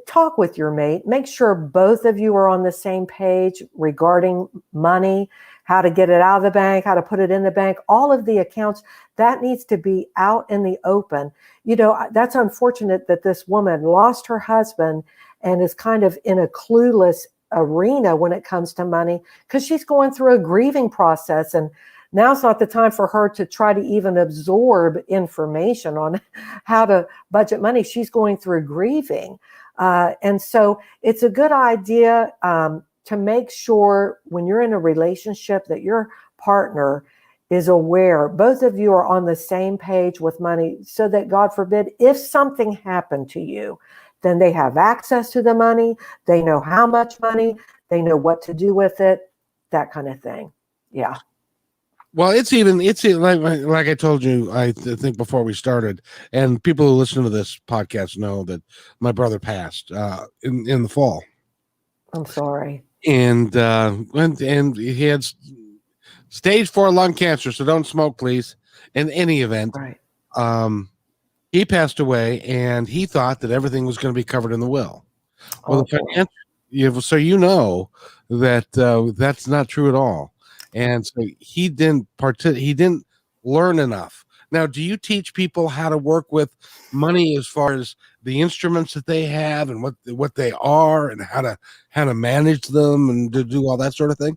talk with your mate. Make sure both of you are on the same page regarding money, how to get it out of the bank, how to put it in the bank, all of the accounts, that needs to be out in the open. That's unfortunate that this woman lost her husband and is kind of in a clueless arena when it comes to money, because she's going through a grieving process, and now's not the time for her to try to even absorb information on how to budget money. She's going through grieving. And so it's a good idea to make sure when you're in a relationship that your partner is aware, both of you are on the same page with money, so that, God forbid, if something happened to you, then they have access to the money, they know how much money, they know what to do with it, that kind of thing. Yeah. Well, it's like I told you, I think before we started, and people who listen to this podcast know that my brother passed in the fall. I'm sorry. And he had stage 4 lung cancer, so don't smoke, please. In any event, Right. He passed away, and he thought that everything was going to be covered in the will. Well, the financial, so that that's not true at all, and so he didn't He didn't learn enough. Now, do you teach people how to work with money as far as the instruments that they have and what they are and how to manage them and to do all that sort of thing?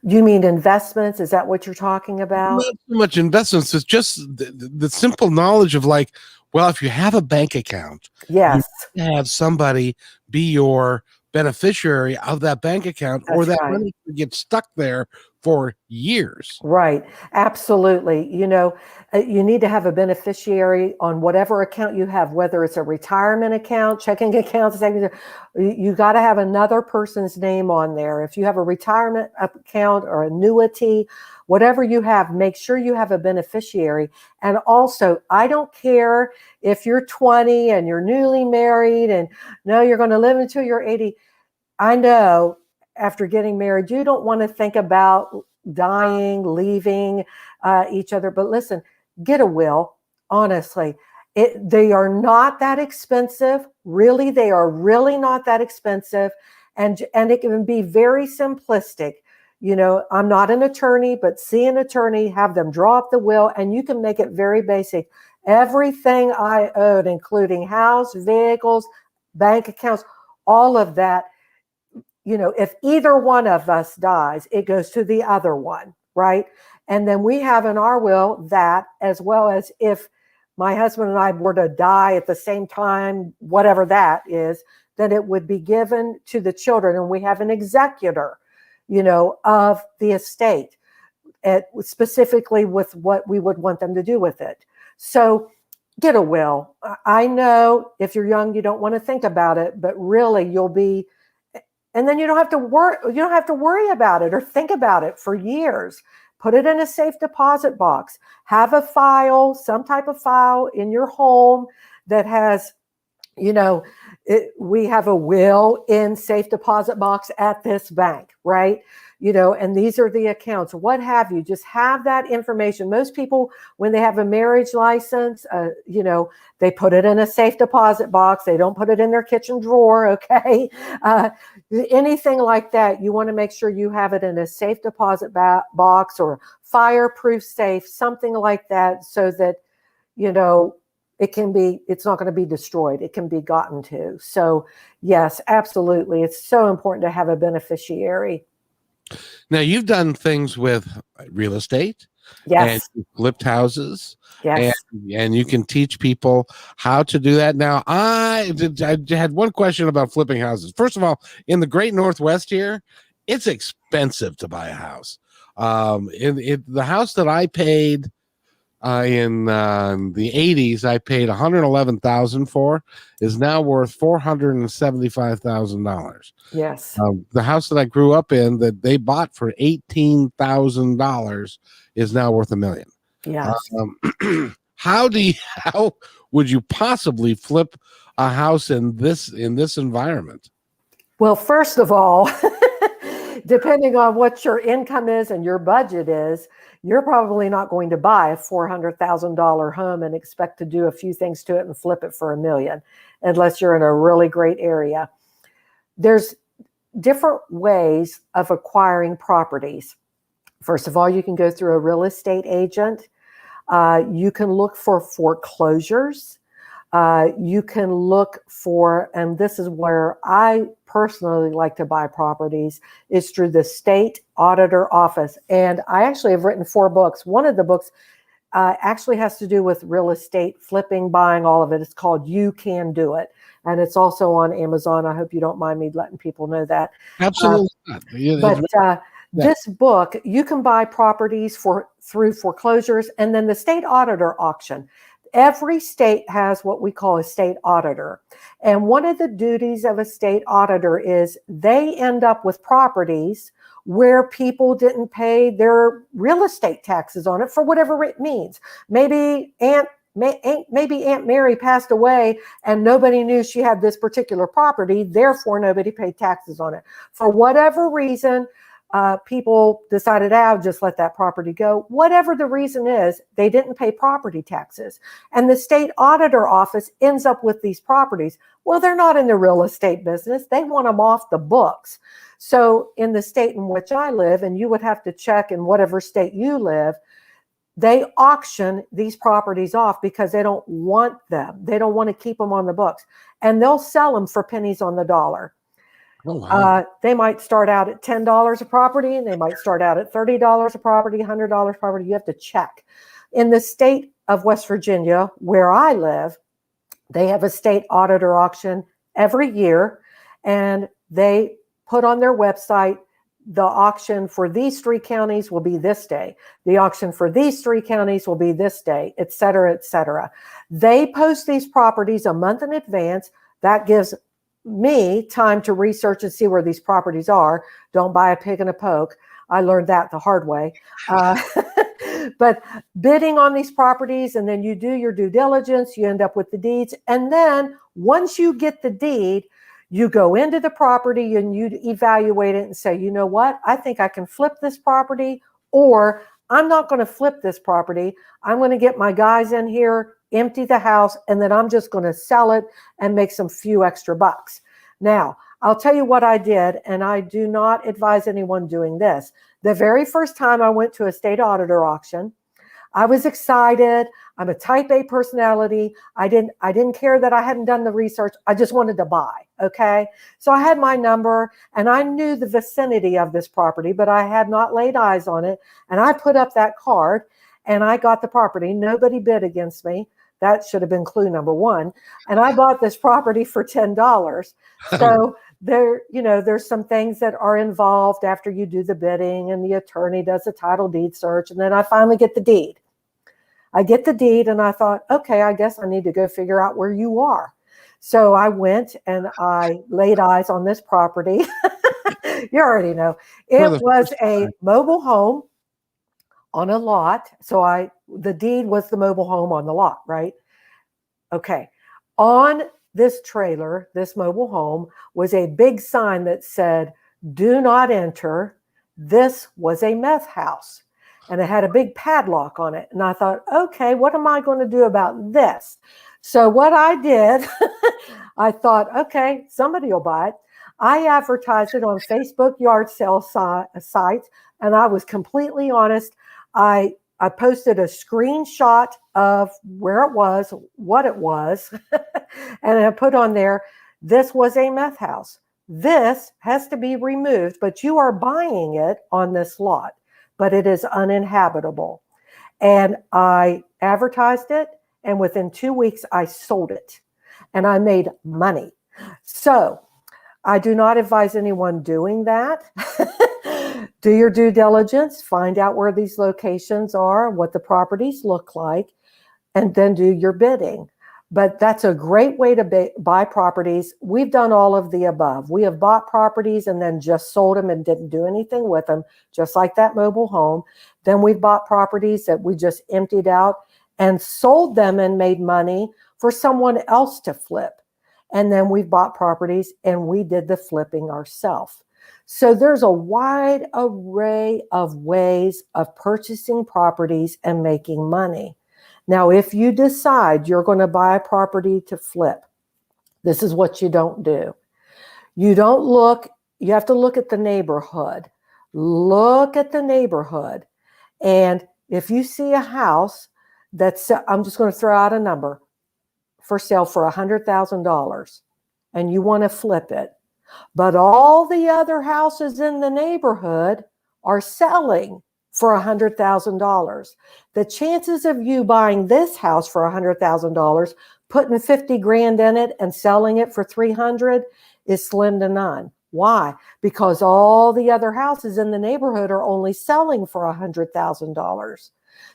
You mean investments? Is that what you're talking about? Not so much investments. It's just the simple knowledge of, like, well, if you have a bank account, Yes, you have somebody be your beneficiary of that bank account, or that's that right. money could get stuck there for years. Right. Absolutely. You need to have a beneficiary on whatever account you have, whether it's a retirement account, checking account, savings. You got to have another person's name on there. If you have a retirement account or annuity, whatever you have, make sure you have a beneficiary. And also, I don't care if you're 20 and you're newly married and no, you're going to live until you're 80. I know after getting married, you don't want to think about dying, leaving each other. But listen, get a will. Honestly, they are not that expensive. Really, they are really not that expensive, and it can be very simplistic. I'm not an attorney, but see an attorney, have them draw up the will, and you can make it very basic. Everything I owed, including house, vehicles, bank accounts, all of that. If either one of us dies, it goes to the other one, right? And then we have in our will that, as well as if my husband and I were to die at the same time, whatever that is, then it would be given to the children. And we have an executor, of the estate, specifically with what we would want them to do with it. So get a will. I know if you're young, you don't want to think about it, but really you'll be. And then you don't have to worry about it or think about it for years. Put it in a safe deposit box. Have a file, some type of file in your home that has, we have a will in safe deposit box at this bank, right? And these are the accounts, what have you. Just have that information. Most people, when they have a marriage license, they put it in a safe deposit box. They don't put it in their kitchen drawer, okay? Anything like that, you want to make sure you have it in a safe deposit box or fireproof safe, something like that, so that, it's not going to be destroyed. It can be gotten to. So yes, absolutely. It's so important to have a beneficiary. Now, you've done things with real estate. Yes. And you flipped houses. Yes. And you can teach people how to do that. Now, I had one question about flipping houses. First of all, in the Great Northwest here, it's expensive to buy a house. In the house that I paid in the 80s, I paid $111,000 for, is now worth $475,000. Yes. The house that I grew up in that they bought for $18,000 is now worth $1 million. Yes. How would you possibly flip a house in this environment? Well, first of all, depending on what your income is and your budget is, you're probably not going to buy a $400,000 home and expect to do a few things to it and flip it for $1 million, unless you're in a really great area. There's different ways of acquiring properties. First of all, you can go through a real estate agent. You can look for foreclosures. You can look for, and this is where I personally like to buy properties, is through the state auditor office. And I actually have written 4 books. One of the books actually has to do with real estate, flipping, buying, all of it. It's called You Can Do It. And it's also on Amazon. I hope you don't mind me letting people know that. Absolutely not. But this book, you can buy properties through foreclosures, and then the state auditor auction. Every state has what we call a state auditor. And one of the duties of a state auditor is they end up with properties where people didn't pay their real estate taxes on it for whatever it means. Maybe Aunt Mary passed away and nobody knew she had this particular property, therefore nobody paid taxes on it. For whatever reason, people decided, I'll just let that property go. Whatever the reason is, they didn't pay property taxes. And the state auditor office ends up with these properties. Well, they're not in the real estate business. They want them off the books. So in the state in which I live, and you would have to check in whatever state you live, they auction these properties off because they don't want them. They don't want to keep them on the books. And they'll sell them for pennies on the dollar. Oh, wow. They might start out at $10 a property, and they might start out at $30 a property, $100 a property. You have to check. In the state of West Virginia, where I live, they have a state auditor auction every year, and they put on their website, the auction for these 3 counties will be this day. The auction for these 3 counties will be this day, et cetera, et cetera. They post these properties a month in advance. That gives me time to research and see where these properties are. Don't buy a pig in a poke. I learned that the hard way. But bidding on these properties, and then you do your due diligence, you end up with the deeds. And then once you get the deed, you go into the property and you evaluate it and say, you know what? I think I can flip this property, or I'm not going to flip this property. I'm going to get my guys in here, empty the house, and then I'm just going to sell it and make some few extra bucks. Now, I'll tell you what I did, and I do not advise anyone doing this. The very first time I went to a state auditor auction, I was excited. I'm a type A personality. I didn't care that I hadn't done the research. I just wanted to buy. Okay. So I had my number and I knew the vicinity of this property, but I had not laid eyes on it. And I put up that card and I got the property. Nobody bid against me. That should have been clue number 1. And I bought this property for $10. So there's some things that are involved after you do the bidding, and the attorney does a title deed search. And then I finally get the deed. I get the deed and I thought, okay, I guess I need to go figure out where you are. So I went and I laid eyes on this property. You already know. It was a mobile home on a lot. So the deed was the mobile home on the lot, right? Okay. On this trailer, this mobile home, was a big sign that said, do not enter. This was a meth house. And it had a big padlock on it. And I thought, okay, what am I going to do about this? So what I did, I thought, okay, somebody will buy it. I advertised it on Facebook yard sale sites, and I was completely honest. I posted a screenshot of where it was, what it was, and I put on there, this was a meth house. This has to be removed, but you are buying it on this lot, but it is uninhabitable. And I advertised it, and within 2 weeks, I sold it, and I made money. So I do not advise anyone doing that. Do your due diligence, find out where these locations are, what the properties look like, and then do your bidding. But that's a great way to buy properties. We've done all of the above. We have bought properties and then just sold them and didn't do anything with them, just like that mobile home. Then we've bought properties that we just emptied out and sold them and made money for someone else to flip. And then we've bought properties and we did the flipping ourselves. So there's a wide array of ways of purchasing properties and making money. Now, if you decide you're going to buy a property to flip, this is what you don't do. You have to look at the neighborhood. look at the neighborhood. And if you see a house that's, I'm just going to throw out a number, for sale for $100,000, and you want to flip it, but all the other houses in the neighborhood are selling for $100,000. The chances of you buying this house for $100,000, putting 50 grand in it and selling it for 300 is slim to none. Why? Because all the other houses in the neighborhood are only selling for $100,000.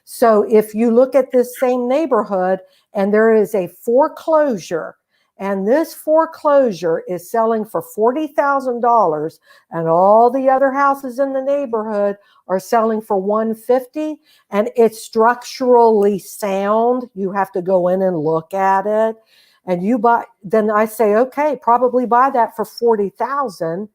So if you look at this same neighborhood and there is a foreclosure, and this foreclosure is selling for $40,000, and all the other houses in the neighborhood are selling for $150,000, and it's structurally sound, you have to go in and look at it, and you buy, then I say, okay, probably buy that for $40,000,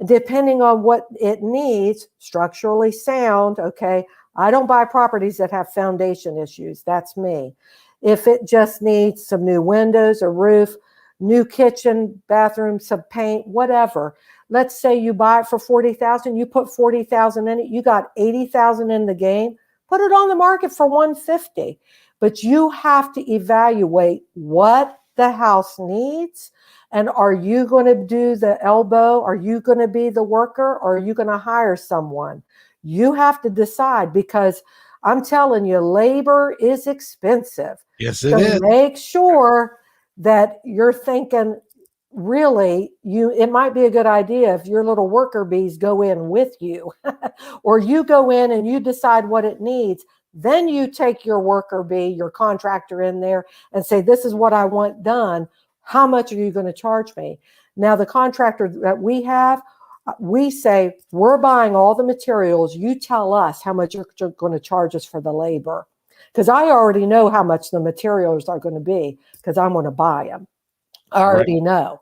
depending on what it needs, structurally sound. Okay, I don't buy properties that have foundation issues. That's me. If it just needs some new windows, a roof, new kitchen, bathroom, some paint, whatever. Let's say you buy it for $40,000, you put $40,000 in it, you got $80,000 in the game, put it on the market for $150,000. But you have to evaluate what the house needs. And are you going to do the elbow? Are you going to be the worker? Or are you going to hire someone? You have to decide, because I'm telling you, labor is expensive. Yes, it is. Make sure that you're thinking, really, it might be a good idea if your little worker bees go in with you, or you go in and you decide what it needs. Then you take your worker bee, your contractor in there and say, this is what I want done. How much are you going to charge me? Now, the contractor that we have, we say, we're buying all the materials. You tell us how much you're going to charge us for the labor. Because I already know how much the materials are going to be, because I'm going to buy them. I already know.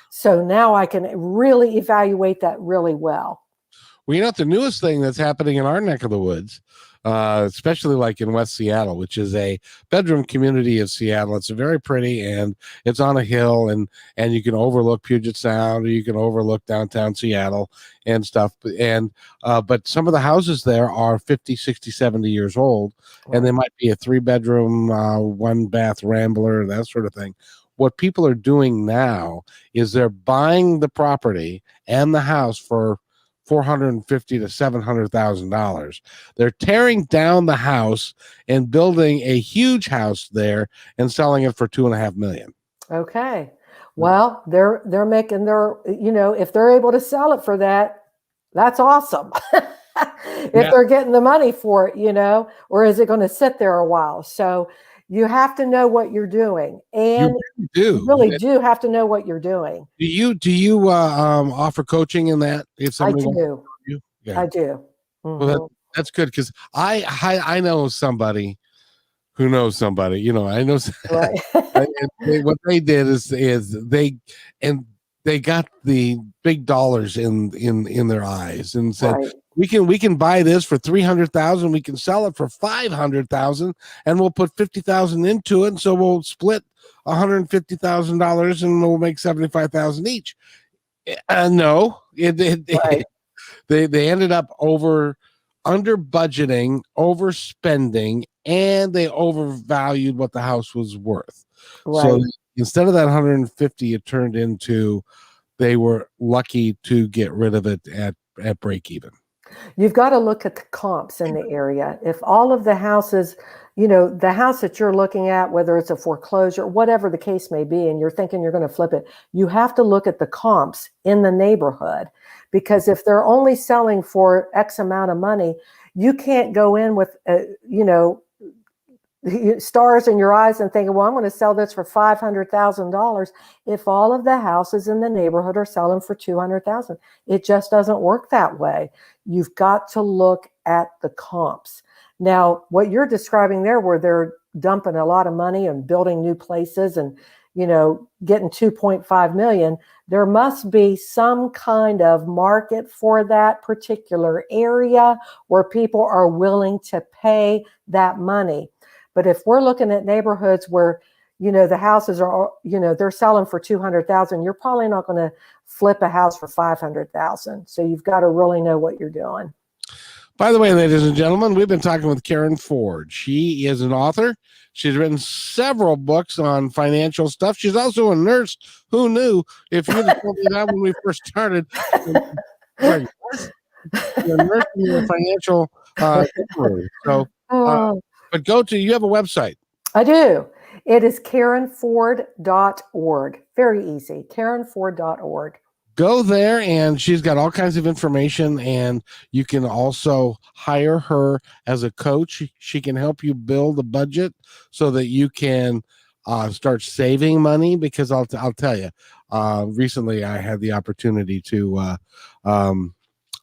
So now I can really evaluate that really well. Well, you know, the newest thing that's happening in our neck of the woods, especially like in West Seattle, which is a bedroom community of Seattle. It's very pretty, and it's on a hill, and you can overlook Puget Sound, or you can overlook downtown Seattle and stuff. And but some of the houses there are 50, 60, 70 years old, and they might be a 3-bedroom, 1-bath rambler, that sort of thing. What people are doing now is they're buying the property and the house for $450,000 to $700,000. They're tearing down the house and building a huge house there and selling it for $2.5 million. Okay. Well, they're making their, if they're able to sell it for that, that's awesome. If they're getting the money for it, or is it going to sit there a while? So you have to know what you're doing, and you really do have to know what you're doing. Do you offer coaching in that? If somebody I do. You? Yeah. I do. Mm-hmm. Well, that's good, because I know somebody who knows somebody. I know. Right. What they did is they got the big dollars in their eyes and said, right, we can buy this for $300,000, we can sell it for $500,000, and we'll put $50,000 into it, and so we'll split $150,000 and we'll make $75,000 each. No, right. They ended up under budgeting, overspending, and they overvalued what the house was worth. Right. So instead of that 150, it turned into, they were lucky to get rid of it at break even. You've got to look at the comps in the area. If all of the houses, the house that you're looking at, whether it's a foreclosure, whatever the case may be, and you're thinking you're going to flip it, you have to look at the comps in the neighborhood, because if they're only selling for X amount of money, you can't go in with, stars in your eyes and thinking, well, I'm going to sell this for $500,000 if all of the houses in the neighborhood are selling for $200,000. It just doesn't work that way. You've got to look at the comps. Now, what you're describing there, where they're dumping a lot of money and building new places and, getting $2.5 million, there must be some kind of market for that particular area where people are willing to pay that money. But if we're looking at neighborhoods where, the houses are, they're selling for 200,000. You're probably not going to flip a house for 500,000. So you've got to really know what you're doing. By the way, ladies and gentlemen, we've been talking with Karen Ford. She is an author. She's written several books on financial stuff. She's also a nurse. Who knew? If you'd have told me that when we first started, you're a nurse in a financial guru. So, but you have a website. I do. It is KarenFord.org. Very easy. KarenFord.org. Go there, and she's got all kinds of information, and you can also hire her as a coach. She can help you build a budget so that you can start saving money, because I'll tell you, recently I had the opportunity to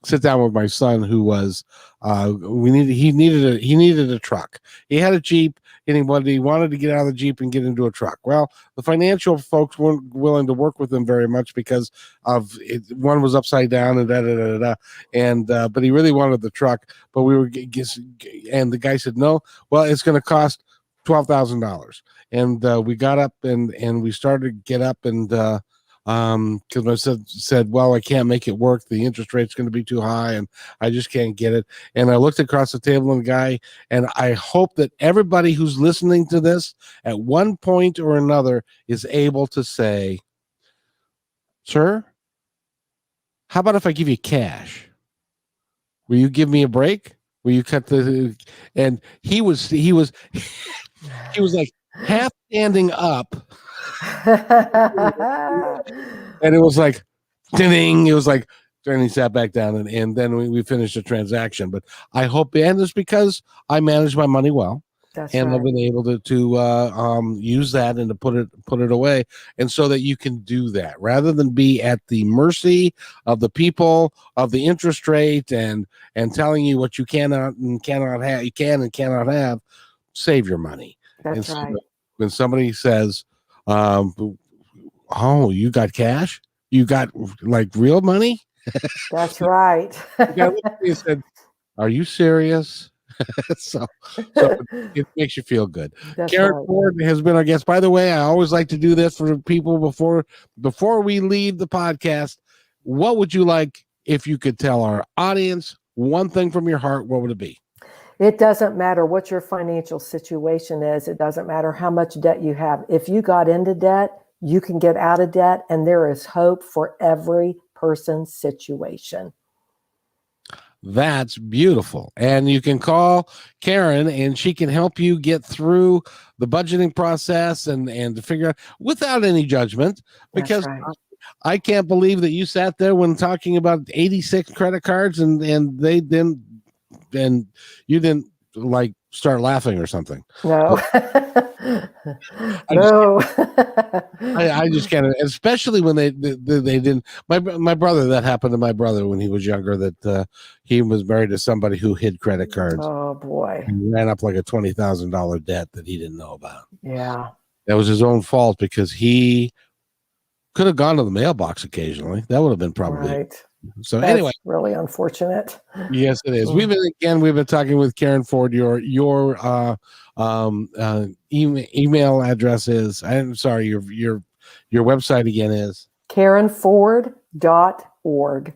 sit down with my son, who was he needed a truck. He had a Jeep, and he wanted to get out of the Jeep and get into a truck. Well, the financial folks weren't willing to work with him very much because of it. One was upside down and and but he really wanted the truck. But and the guy said no. Well, it's going to cost $12,000, and we got up and we started to get up and. Because my son said, well, I can't make it work. The interest rate's going to be too high, and I just can't get it. And I looked across the table at the guy, and I hope that everybody who's listening to this at one point or another is able to say, sir, how about if I give you cash? Will you give me a break? Will you cut the? And he was like half standing up. And it was like ding, it was like, and he sat back down, and then we finished the transaction. But I hope, and it's because I manage my money well. That's and right. I've been able to use that and to put it away, and so that you can do that rather than be at the mercy of the people, of the interest rate, and telling you what you cannot and cannot have, you can and cannot have. Save your money. That's and right. So when somebody says, oh, you got cash? You got like real money? That's right. He said, are you serious? so it makes you feel good. That's Karen right. Ford has been our guest. By the way, I always like to do this for people before we leave the podcast. What would you like if you could tell our audience one thing from your heart? What would it be? It doesn't matter what your financial situation is. It doesn't matter how much debt you have. If you got into debt, you can get out of debt, and there is hope for every person's situation. That's beautiful. And you can call Karen, and she can help you get through the budgeting process and to figure out without any judgment, because right. I can't believe that you sat there when talking about 86 credit cards and they didn't, and you didn't like start laughing or something. No. No. I just can't, especially when they didn't. My brother, that happened to my brother when he was younger, that he was married to somebody who hid credit cards. Oh boy. And ran up like a $20,000 debt that he didn't know about. Yeah. That was his own fault, because he could have gone to the mailbox occasionally. That would have been probably right. So That's anyway, really unfortunate. yes, it is. We've been talking with Karen Ford. Your email address is, I'm sorry, your website again is KarenFord.org.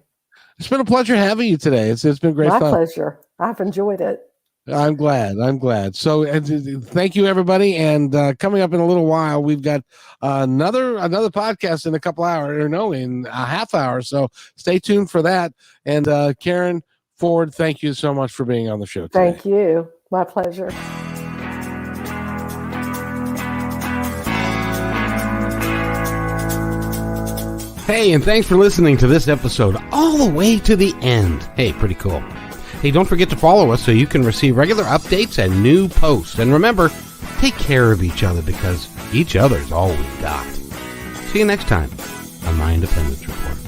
It's been a pleasure having you today. It's been great fun. My pleasure. I've enjoyed it. I'm glad. So thank you, everybody. And coming up in a little while, we've got another podcast in a couple hours, in a half hour. So stay tuned for that. And Karen Ford, thank you so much for being on the show today. Thank you. My pleasure. Hey, and thanks for listening to this episode all the way to the end. Hey, pretty cool. Hey, don't forget to follow us so you can receive regular updates and new posts. And remember, take care of each other, because each other's all we've got. See you next time on My Independence Report.